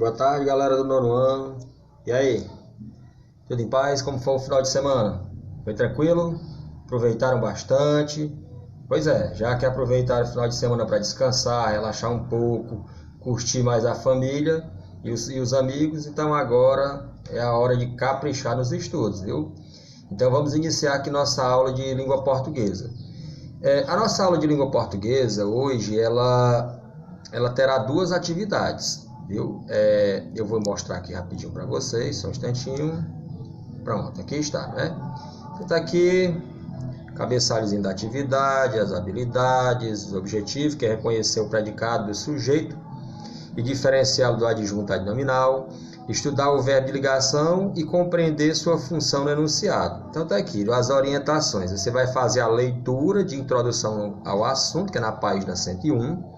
Boa tarde, galera do nono ano. E aí? Tudo em paz? Como foi o final de semana? Foi tranquilo? Aproveitaram bastante? Pois é, já que aproveitaram o final de semana para descansar, relaxar um pouco, curtir mais a família e os amigos, então agora é a hora de caprichar nos estudos, viu? Então vamos iniciar aqui nossa aula de língua portuguesa. A nossa aula de língua portuguesa hoje, ela terá duas atividades, viu? Eu vou mostrar aqui rapidinho para vocês, só um instantinho. Pronto, aqui está, né? Está aqui, cabeçalhozinho da atividade, as habilidades, o objetivo, que é reconhecer o predicado do sujeito e diferenciá-lo do adjunto adnominal, estudar o verbo de ligação e compreender sua função no enunciado. Então está aqui, as orientações. Você vai fazer a leitura de introdução ao assunto, que é na página 101.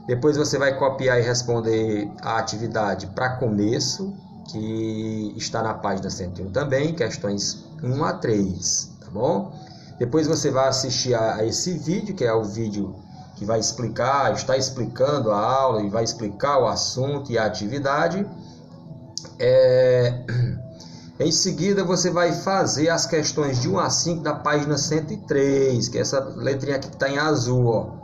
Depois você vai copiar e responder a atividade para começo, que está na página 101 também, questões 1 a 3, tá bom? Depois você vai assistir a esse vídeo, que é o vídeo que vai explicar, está explicando a aula e vai explicar o assunto e a atividade. Em seguida você vai fazer as questões de 1 a 5 da página 103, que é essa letrinha aqui que está em azul, ó.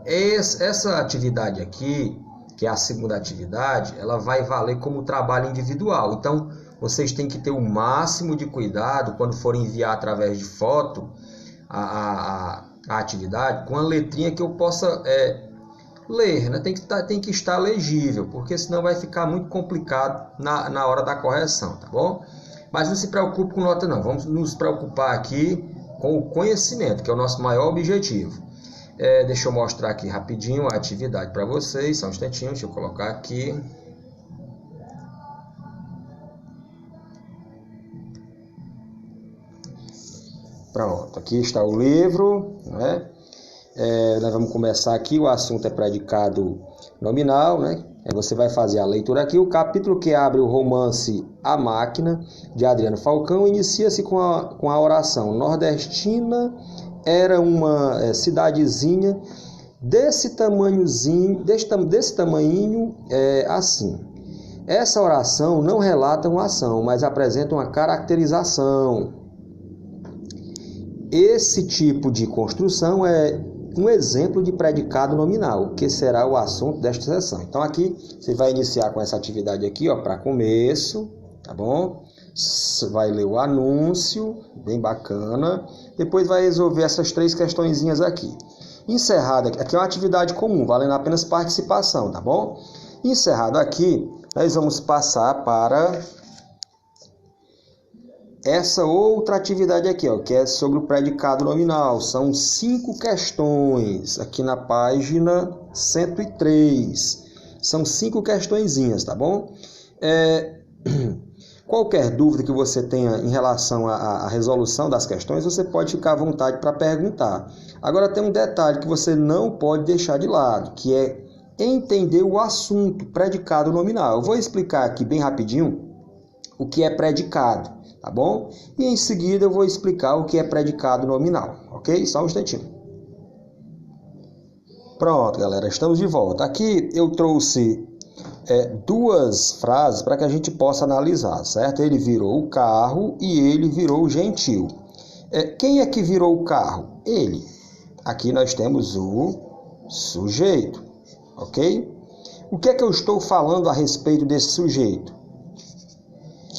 Essa atividade aqui, que é a segunda atividade, ela vai valer como trabalho individual. Então, vocês têm que ter o máximo de cuidado quando forem enviar através de foto a atividade, com a letrinha que eu possa ler, né? Tem que estar legível, porque senão vai ficar muito complicado na hora da correção, tá bom? Mas não se preocupe com nota não, vamos nos preocupar aqui com o conhecimento, que é o nosso maior objetivo. Deixa eu mostrar aqui rapidinho a atividade para vocês, só um instantinho, deixa eu colocar aqui. Pronto, aqui está o livro, né? Nós vamos começar aqui, o assunto é predicado nominal, né? Você vai fazer a leitura aqui, o capítulo que abre o romance A Máquina, de Adriano Falcão, inicia-se com a oração: nordestina era uma cidadezinha desse tamanhozinho, desse tamanhinho, assim. Essa oração não relata uma ação, mas apresenta uma caracterização. Esse tipo de construção é um exemplo de predicado nominal, que será o assunto desta sessão. Então aqui você vai iniciar com essa atividade aqui, ó, para começo, tá bom? Você vai ler o anúncio, bem bacana. Depois vai resolver essas 3 questõezinhas aqui. Encerrada, aqui é uma atividade comum, valendo apenas participação, tá bom? Encerrado aqui, nós vamos passar para essa outra atividade aqui, ó, que é sobre o predicado nominal. São 5 questões aqui na página 103. São 5 questõezinhas, tá bom? Qualquer dúvida que você tenha em relação à resolução das questões, você pode ficar à vontade para perguntar. Agora tem um detalhe que você não pode deixar de lado, que é entender o assunto, predicado nominal. Eu vou explicar aqui bem rapidinho o que é predicado, tá bom? E em seguida eu vou explicar o que é predicado nominal, ok? Só um instantinho. Pronto, galera, estamos de volta. Aqui eu trouxe 2 frases para que a gente possa analisar, certo? Ele virou o carro e ele virou o gentil. Quem é que virou o carro? Ele. Aqui nós temos o sujeito, ok? O que é que eu estou falando a respeito desse sujeito?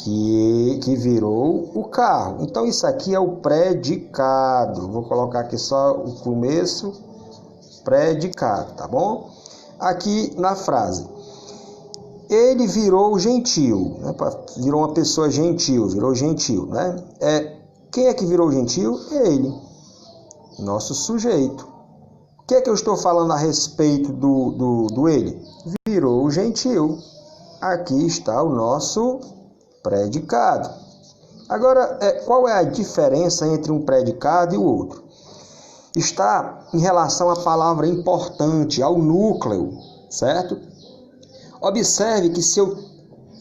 Que virou o carro. Então isso aqui é o predicado. Vou colocar aqui só o começo, predicado, tá bom? Aqui na frase: ele virou gentil, né? Virou uma pessoa gentil, virou gentil, né? Quem é que virou gentil? Ele, nosso sujeito. O que é que eu estou falando a respeito do ele? Virou gentil. Aqui está o nosso predicado. Agora, qual é a diferença entre um predicado e o outro? Está em relação à palavra importante, ao núcleo, certo? Observe que se eu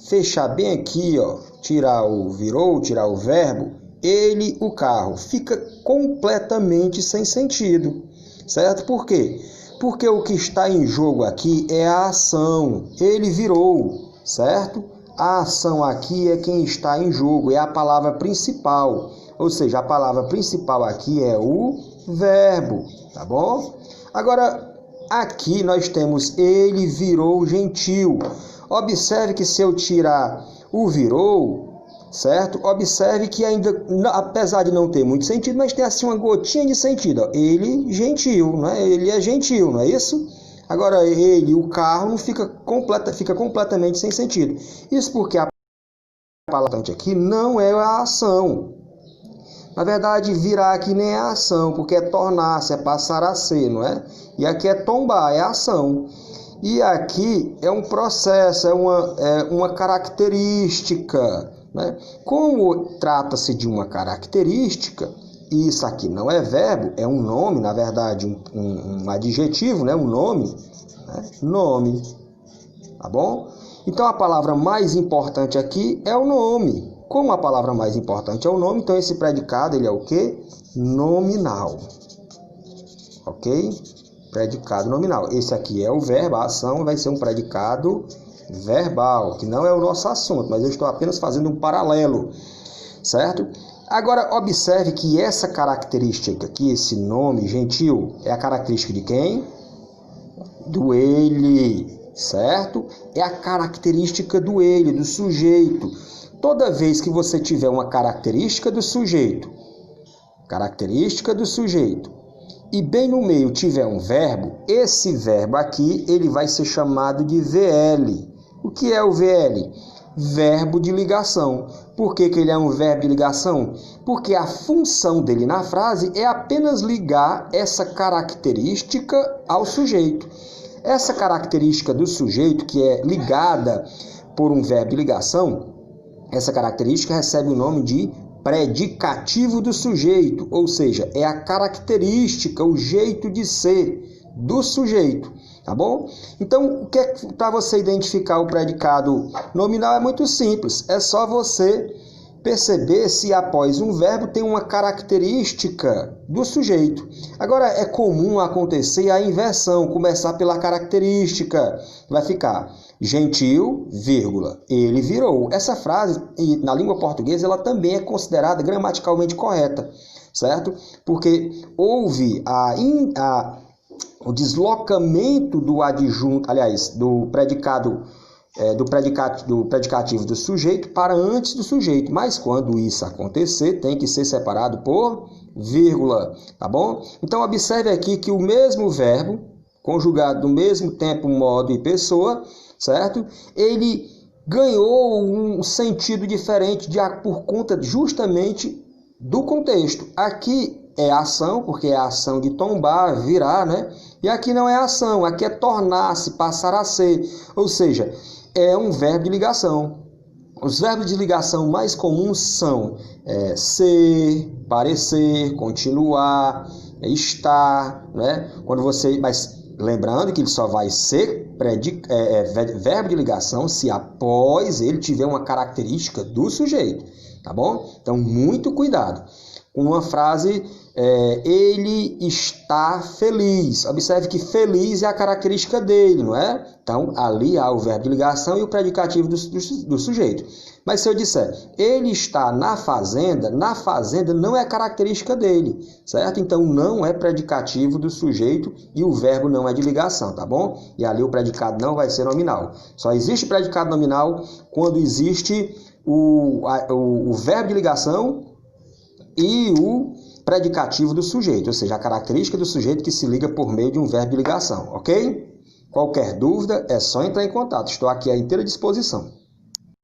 fechar bem aqui, ó, tirar o virou, tirar o verbo, ele, o carro, fica completamente sem sentido, certo? Por quê? Porque o que está em jogo aqui é a ação. Ele virou. certo? A ação aqui é quem está em jogo, é a palavra principal. Ou seja, a palavra principal aqui é o verbo, tá bom? Agora, aqui nós temos ele virou gentil. Observe que se eu tirar o virou, certo? Observe que ainda, apesar de não ter muito sentido, mas tem assim uma gotinha de sentido. Ó. Ele gentil, não é? Ele é gentil, não é isso? Agora, ele, o carro, não fica completamente sem sentido. Isso porque a palavra aqui não é a ação. Na verdade, virar aqui nem é ação, porque é tornar-se, é passar a ser, não é? E aqui é tombar, é ação. E aqui é um processo, é uma característica, né? Como trata-se de uma característica, e isso aqui não é verbo, é um nome, na verdade, um adjetivo, né? Um nome, né? Nome, tá bom? Então, a palavra mais importante aqui é o nome. Como a palavra mais importante é o nome, então esse predicado, ele é o quê? Nominal. Ok? Predicado nominal. Esse aqui é o verbo, a ação vai ser um predicado verbal, que não é o nosso assunto, mas eu estou apenas fazendo um paralelo, certo? Agora, observe que essa característica aqui, esse nome gentil, é a característica de quem? Do ele, certo? É a característica do ele, do sujeito. Toda vez que você tiver uma característica do sujeito, e bem no meio tiver um verbo, esse verbo aqui, ele vai ser chamado de VL. O que é o VL? Verbo de ligação. Por que ele é um verbo de ligação? Porque a função dele na frase é apenas ligar essa característica ao sujeito. Essa característica do sujeito, que é ligada por um verbo de ligação, essa característica recebe o nome de predicativo do sujeito, ou seja, é a característica, o jeito de ser do sujeito, tá bom? Então, o que é para você identificar o predicado nominal é muito simples, é só você perceber se após um verbo tem uma característica do sujeito. Agora, é comum acontecer a inversão, começar pela característica, vai ficar gentil, vírgula, ele virou. Essa frase, na língua portuguesa, ela também é considerada gramaticalmente correta, certo? Porque houve o deslocamento do adjunto, aliás, do predicativo do sujeito para antes do sujeito. Mas quando isso acontecer, tem que ser separado por vírgula, tá bom? Então, observe aqui que o mesmo verbo, conjugado no mesmo tempo, modo e pessoa, certo? Ele ganhou um sentido diferente por conta justamente do contexto. Aqui é ação, porque é a ação de tombar, virar, né? E aqui não é ação, aqui é tornar-se, passar a ser. Ou seja, é um verbo de ligação. Os verbos de ligação mais comuns são ser, parecer, continuar, estar, né? Mas lembrando que ele só vai ser verbo de ligação se após ele tiver uma característica do sujeito, tá bom? Então, muito cuidado. Uma frase, ele está feliz. Observe que feliz é a característica dele, não é? Então, ali há o verbo de ligação e o predicativo do sujeito. Mas se eu disser, ele está na fazenda não é característica dele, certo? Então, não é predicativo do sujeito e o verbo não é de ligação, tá bom? E ali o predicado não vai ser nominal. Só existe predicado nominal quando existe o verbo de ligação e o predicativo do sujeito, ou seja, a característica do sujeito que se liga por meio de um verbo de ligação, ok? Qualquer dúvida é só entrar em contato, estou aqui à inteira disposição.